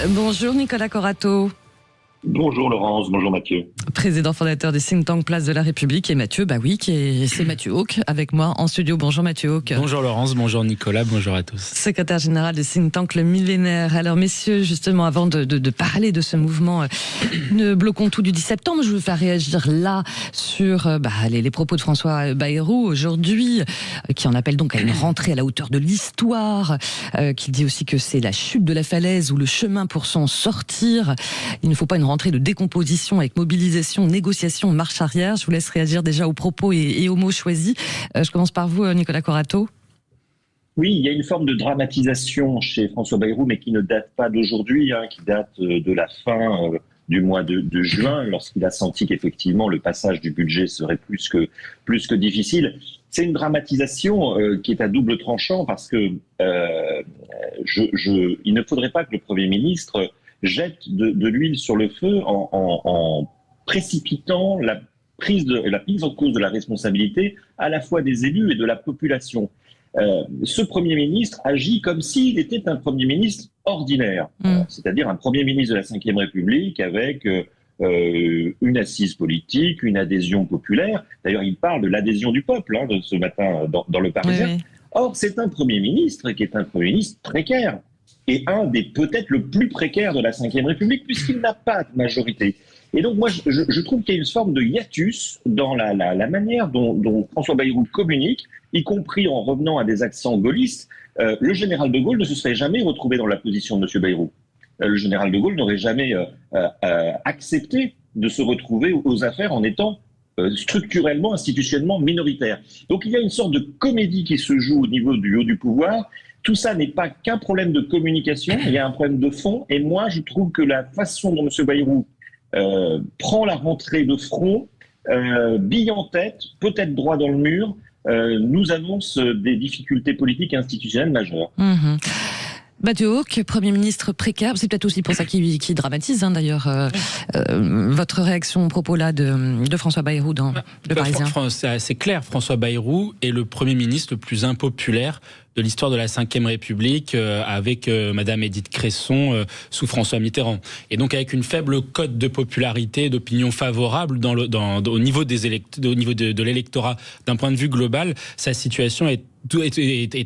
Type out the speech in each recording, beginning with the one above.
Bonjour Nicolas Corato. Bonjour Laurence, bonjour Mathieu. Président fondateur du think tank Place de la République, et Mathieu, c'est Mathieu Hauck avec moi en studio. Bonjour Mathieu Hauck. Bonjour Laurence, bonjour Nicolas, bonjour à tous. Secrétaire général du think tank Le Millénaire. Alors messieurs, justement, avant de parler de ce mouvement ne bloquons tout du 10 septembre, je veux faire réagir là sur les propos de François Bayrou aujourd'hui, qui en appelle donc à une rentrée à la hauteur de l'histoire, qui dit aussi que c'est la chute de la falaise ou le chemin pour s'en sortir. Il ne faut pas une rentrée de décomposition avec mobilisation, négociation, marche arrière. Je vous laisse réagir déjà aux propos et aux mots choisis. Je commence par vous, Nicolas Corato. Oui, il y a une forme de dramatisation chez François Bayrou, mais qui ne date pas d'aujourd'hui, qui date de la fin du mois de juin, lorsqu'il a senti qu'effectivement le passage du budget serait plus que difficile. C'est une dramatisation qui est à double tranchant, parce que il ne faudrait pas que le Premier ministre jette de l'huile sur le feu en précipitant la prise en cause de la responsabilité à la fois des élus et de la population. Ce Premier ministre agit comme s'il était un Premier ministre ordinaire, c'est-à-dire un Premier ministre de la Ve République avec une assise politique, une adhésion populaire. D'ailleurs, il parle de l'adhésion du peuple ce matin dans Le Parisien. Oui. Or, c'est un Premier ministre qui est un Premier ministre précaire, et un des peut-être le plus précaire de la Ve République, puisqu'il n'a pas de majorité. Et donc moi, je trouve qu'il y a une forme de hiatus dans la manière dont François Bayrou communique, y compris en revenant à des accents gaullistes. Le général de Gaulle ne se serait jamais retrouvé dans la position de M. Bayrou. Le général de Gaulle n'aurait jamais accepté de se retrouver aux affaires en étant structurellement, institutionnellement minoritaire. Donc il y a une sorte de comédie qui se joue au niveau du haut du pouvoir. Tout ça n'est pas qu'un problème de communication, il y a un problème de fond. Et moi, je trouve que la façon dont M. Bayrou prend la rentrée de front, bille en tête, peut-être droit dans le mur, nous annonce des difficultés politiques et institutionnelles majeures. Mathieu Hauck, Premier ministre précaire, c'est peut-être aussi pour ça qu'il dramatise d'ailleurs votre réaction au propos là de François Bayrou dans Le Parisien. C'est assez clair, François Bayrou est le Premier ministre le plus impopulaire de l'histoire de la Ve République, avec Madame Édith Cresson sous François Mitterrand. Et donc avec une faible cote de popularité, d'opinion favorable au niveau de l'électorat, d'un point de vue global, sa situation est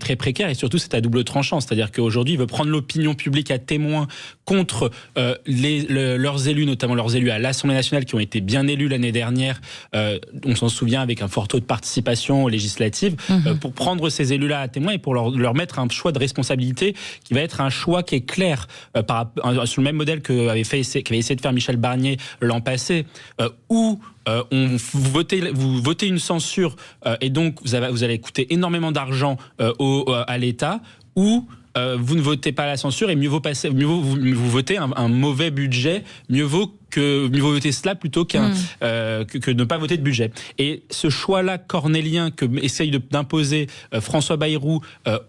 très précaire, et surtout c'est à double tranchant, c'est-à-dire qu'aujourd'hui il veut prendre l'opinion publique à témoin contre leurs élus, notamment leurs élus à l'Assemblée nationale qui ont été bien élus l'année dernière, on s'en souvient, avec un fort taux de participation aux législatives, pour prendre ces élus-là à témoin et pour leur mettre un choix de responsabilité qui va être un choix qui est clair, sur le même modèle qu'avait essayé de faire Michel Barnier l'an passé, où vous votez une censure et donc vous allez coûter énormément d'argent à l'État, ou vous ne votez pas la censure et mieux vaut vous votez un mauvais budget, mieux vaut voter cela plutôt que ne pas voter de budget. Et ce choix-là cornélien que essaye d'imposer François Bayrou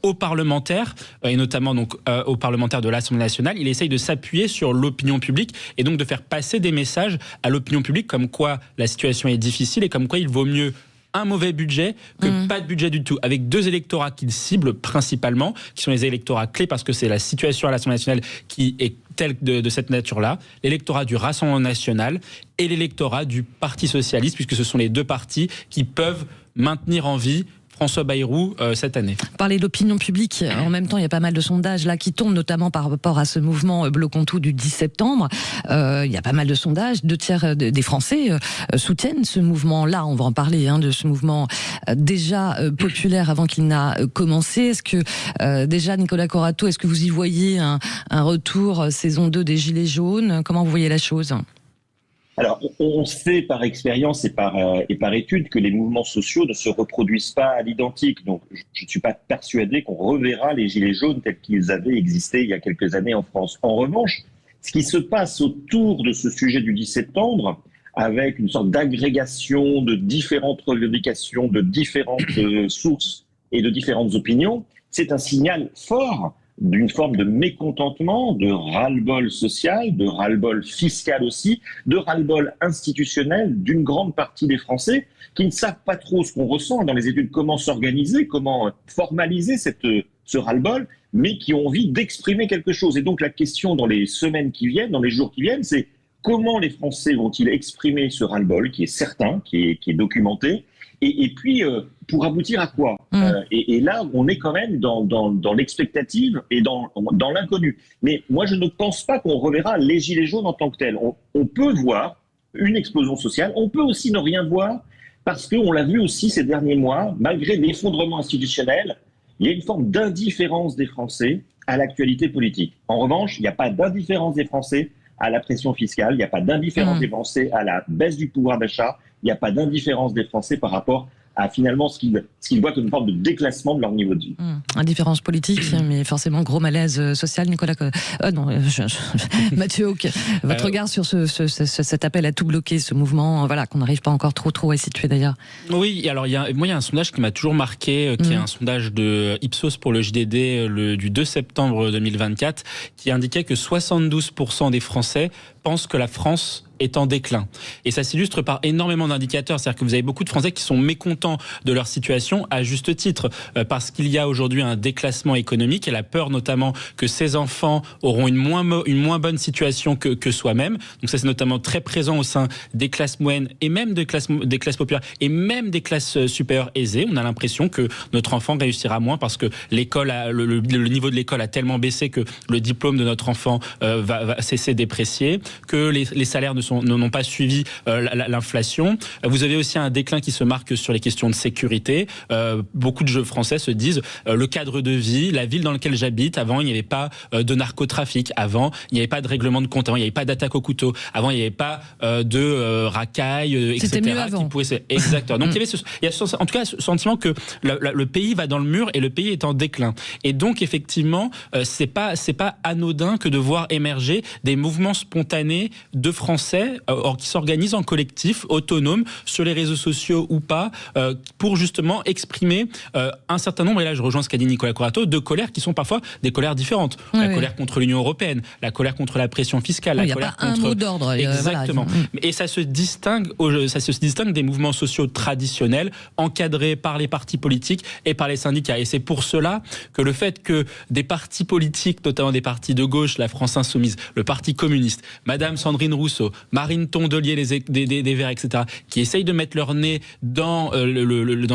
aux parlementaires, et notamment donc aux parlementaires de l'Assemblée nationale, il essaye de s'appuyer sur l'opinion publique et donc de faire passer des messages à l'opinion publique comme quoi la situation est difficile et comme quoi il vaut mieux un mauvais budget que pas de budget du tout, avec deux électorats qu'il cible principalement, qui sont les électorats clés parce que c'est la situation à l'Assemblée nationale qui est telle de cette nature-là, l'électorat du Rassemblement national et l'électorat du Parti socialiste, puisque ce sont les deux partis qui peuvent maintenir en vie François Bayrou cette année. Parler de l'opinion publique, en même temps il y a pas mal de sondages là qui tournent, notamment par rapport à ce mouvement Bloquons tout du 10 septembre. Il y a pas mal de sondages, 2/3 des Français soutiennent ce mouvement-là. On va en parler de ce mouvement déjà populaire avant qu'il n'a commencé. Est-ce que déjà, Nicolas Corato, est-ce que vous y voyez un retour saison 2 des Gilets jaunes? Comment vous voyez la chose ? Alors, on sait par expérience et par étude que les mouvements sociaux ne se reproduisent pas à l'identique. Donc, je ne suis pas persuadé qu'on reverra les Gilets jaunes tels qu'ils avaient existé il y a quelques années en France. En revanche, ce qui se passe autour de ce sujet du 10 septembre, avec une sorte d'agrégation de différentes revendications, de différentes sources et de différentes opinions, c'est un signal fort d'une forme de mécontentement, de ras-le-bol social, de ras-le-bol fiscal aussi, de ras-le-bol institutionnel d'une grande partie des Français qui ne savent pas trop ce qu'on ressent dans les études, comment s'organiser, comment formaliser ce ras-le-bol, mais qui ont envie d'exprimer quelque chose. Et donc la question dans les semaines qui viennent, dans les jours qui viennent, c'est comment les Français vont-ils exprimer ce ras-le-bol, qui est certain, qui est documenté, et puis pour aboutir à quoi et là, on est quand même dans l'expectative et dans l'inconnu. Mais moi, je ne pense pas qu'on reverra les gilets jaunes en tant que tels. On peut voir une explosion sociale, on peut aussi ne rien voir, parce qu'on l'a vu aussi ces derniers mois, malgré l'effondrement institutionnel, il y a une forme d'indifférence des Français à l'actualité politique. En revanche, il n'y a pas d'indifférence des Français à la pression fiscale, il n'y a pas d'indifférence des Français à la baisse du pouvoir d'achat, il n'y a pas d'indifférence des Français par rapport à finalement ce qu'ils voient comme une forme de déclassement de leur niveau de vie. Indifférence politique, mais forcément gros malaise social. Nicolas, Mathieu Hauck, votre regard sur cet appel à tout bloquer, ce mouvement, voilà, qu'on n'arrive pas encore trop à situer d'ailleurs. Oui, alors il y a un sondage qui m'a toujours marqué, qui est un sondage de Ipsos pour le JDD du 2 septembre 2024, qui indiquait que 72% des Français pensent que la France est en déclin. Et ça s'illustre par énormément d'indicateurs. C'est-à-dire que vous avez beaucoup de Français qui sont mécontents de leur situation, à juste titre, parce qu'il y a aujourd'hui un déclassement économique et la peur notamment que ces enfants auront une moins bonne situation que soi-même. Donc ça, c'est notamment très présent au sein des classes moyennes et même des classes populaires et même des classes supérieures aisées. On a l'impression que notre enfant réussira moins parce que l'école, le niveau de l'école a tellement baissé que le diplôme de notre enfant va cesser déprécier, que les salaires n'ont pas suivi l'inflation. Vous avez aussi un déclin qui se marque sur les questions de sécurité. Beaucoup de jeunes Français se disent le cadre de vie, la ville dans laquelle j'habite, avant il n'y avait pas de narcotrafic, avant il n'y avait pas de règlement de compte, avant il n'y avait pas d'attaque au couteau, avant il n'y avait pas de racailles, etc. C'était mieux avant. Exactement. Donc il y a en tout cas ce sentiment que le pays va dans le mur et le pays est en déclin. Et donc effectivement, c'est pas anodin que de voir émerger des mouvements spontanés de Français qui s'organisent en collectif, autonomes, sur les réseaux sociaux ou pas, pour justement exprimer un certain nombre, et là je rejoins ce qu'a dit Nicolas Corato, de colères qui sont parfois des colères différentes. La colère contre l'Union européenne, la colère contre la pression fiscale, la colère contre... Il n'y a pas un mot d'ordre. Exactement. Et ça se distingue des mouvements sociaux traditionnels, encadrés par les partis politiques et par les syndicats. Et c'est pour cela que le fait que des partis politiques, notamment des partis de gauche, la France Insoumise, le Parti communiste, Madame Sandrine Rousseau, Marine Tondelier des Verts, etc., qui essayent de mettre leur nez dans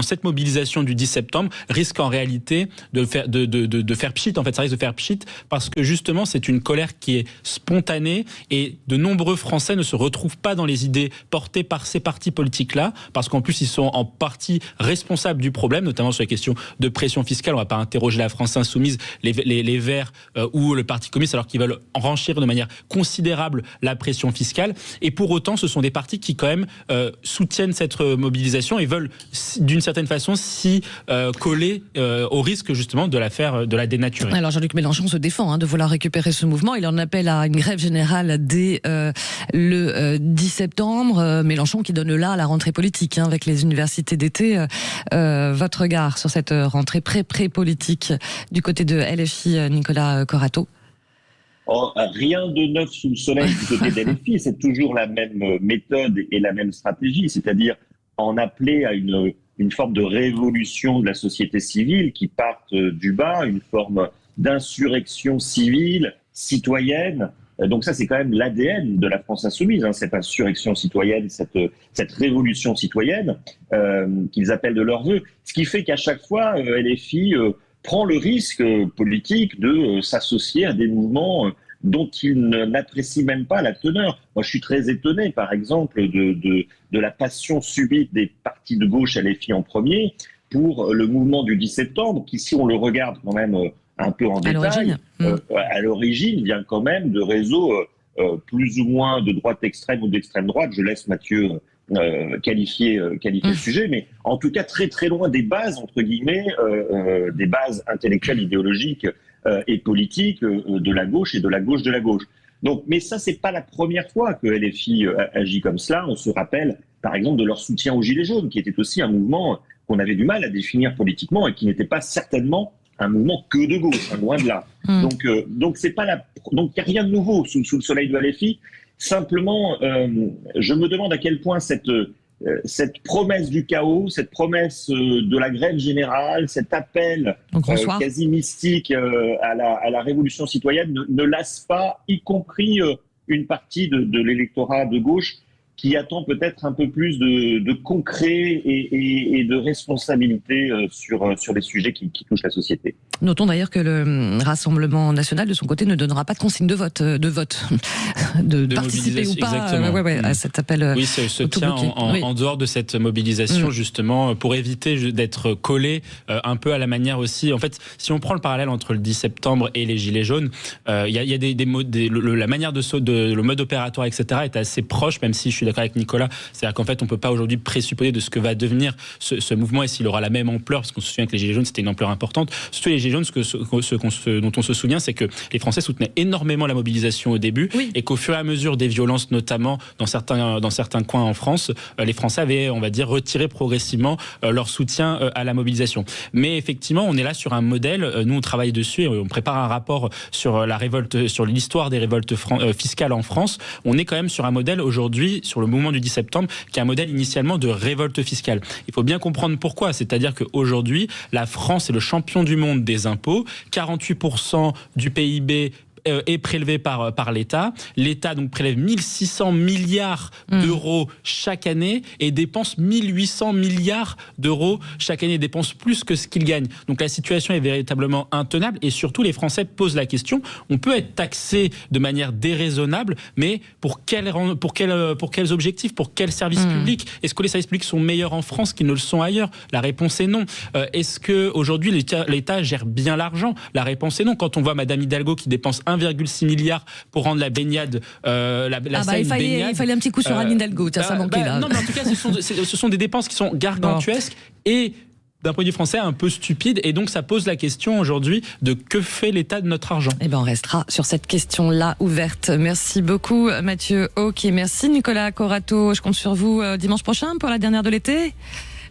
cette mobilisation du 10 septembre, risquent en réalité de faire pchit. En fait, ça risque de faire pchit parce que justement, c'est une colère qui est spontanée et de nombreux Français ne se retrouvent pas dans les idées portées par ces partis politiques-là, parce qu'en plus, ils sont en partie responsables du problème, notamment sur les questions de pression fiscale. On ne va pas interroger la France Insoumise, les Verts ou le Parti communiste, alors qu'ils veulent enrichir de manière considérable la pression fiscale. Et pour autant, ce sont des partis qui quand même soutiennent cette mobilisation et veulent d'une certaine façon s'y coller au risque justement de la dénaturer. Alors Jean-Luc Mélenchon se défend de vouloir récupérer ce mouvement. Il en appelle à une grève générale dès le 10 septembre. Mélenchon qui donne là la rentrée politique avec les universités d'été. Votre regard sur cette rentrée pré-politique du côté de LFI, Nicolas Corato? Rien de neuf sous le soleil du côté de LFI, c'est toujours la même méthode et la même stratégie, c'est-à-dire en appeler à une forme de révolution de la société civile qui parte du bas, une forme d'insurrection civile, citoyenne. Donc ça, c'est quand même l'ADN de la France insoumise, cette insurrection citoyenne, cette révolution citoyenne qu'ils appellent de leur vœu. Ce qui fait qu'à chaque fois, LFI prend le risque politique de s'associer à des mouvements dont il n'apprécie même pas la teneur. Moi, je suis très étonné, par exemple, de la passion subite des partis de gauche LFI en premier pour le mouvement du 10 septembre, qui, si on le regarde quand même un peu en détail, à l'origine vient quand même de réseaux plus ou moins de droite extrême ou d'extrême droite. Je laisse Mathieu qualifier le sujet, mais en tout cas très très loin des bases, entre guillemets, des bases intellectuelles, idéologiques et politiques de la gauche et de la gauche de la gauche. Donc, mais ça, c'est pas la première fois que LFI agit comme cela. On se rappelle, par exemple, de leur soutien aux Gilets jaunes, qui était aussi un mouvement qu'on avait du mal à définir politiquement et qui n'était pas certainement un mouvement que de gauche, loin de là. Donc c'est pas donc il n'y a rien de nouveau sous le soleil de LFI. Simplement, je me demande à quel point cette cette promesse du chaos, cette promesse de la grève générale, cet appel quasi mystique à la révolution citoyenne ne lasse pas, y compris une partie de l'électorat de gauche qui attend peut-être un peu plus de concret et de responsabilité sur les sujets qui touchent la société. Notons d'ailleurs que le Rassemblement national, de son côté, ne donnera pas de consigne de vote, de participer ou pas à cet appel. Oui, se tient en dehors de cette mobilisation, justement, pour éviter d'être collé un peu à la manière aussi. En fait, si on prend le parallèle entre le 10 septembre et les Gilets jaunes, il y a la manière le mode opératoire, etc., est assez proche, même si je suis d'accord avec Nicolas. C'est-à-dire qu'en fait, on ne peut pas aujourd'hui présupposer de ce que va devenir ce mouvement et s'il aura la même ampleur, parce qu'on se souvient que les Gilets jaunes, c'était une ampleur importante. Surtout les Gilets jaunes, dont on se souvient, c'est que les Français soutenaient énormément la mobilisation au début et qu'au fur et à mesure des violences, notamment dans certains coins en France, les Français avaient, on va dire, retiré progressivement leur soutien à la mobilisation. Mais effectivement, on est là sur un modèle, nous on travaille dessus et on prépare un rapport sur la révolte, sur l'histoire des révoltes fiscales en France. On est quand même sur un modèle aujourd'hui, sur le mouvement du 10 septembre, qui est un modèle initialement de révolte fiscale. Il faut bien comprendre pourquoi, c'est-à-dire qu'aujourd'hui, la France est le champion du monde des impôts, 48% du PIB est prélevé par l'État. L'État donc prélève 1600 milliards d'euros chaque année et dépense 1800 milliards d'euros chaque année, dépense plus que ce qu'il gagne. Donc la situation est véritablement intenable et surtout les Français posent la question, on peut être taxé de manière déraisonnable, mais pour quels objectifs, pour quels services publics? Est-ce que les services publics sont meilleurs en France qu'ils ne le sont ailleurs? La réponse est non. Est-ce qu'aujourd'hui l'État gère bien l'argent? La réponse est non. Quand on voit Madame Hidalgo qui dépense 1,6 milliard pour rendre la baignade, il fallait un petit coup sur Anne Hidalgo, ça manquait là. Non, mais en tout cas, ce sont des dépenses qui sont gargantuesques et d'un point de vue français un peu stupide, et donc ça pose la question aujourd'hui de que fait l'État de notre argent. Eh ben on restera sur cette question-là ouverte. Merci beaucoup Mathieu Hauck et merci Nicolas Corato. Je compte sur vous dimanche prochain pour la dernière de l'été.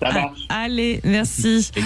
Ça marche. Allez, merci.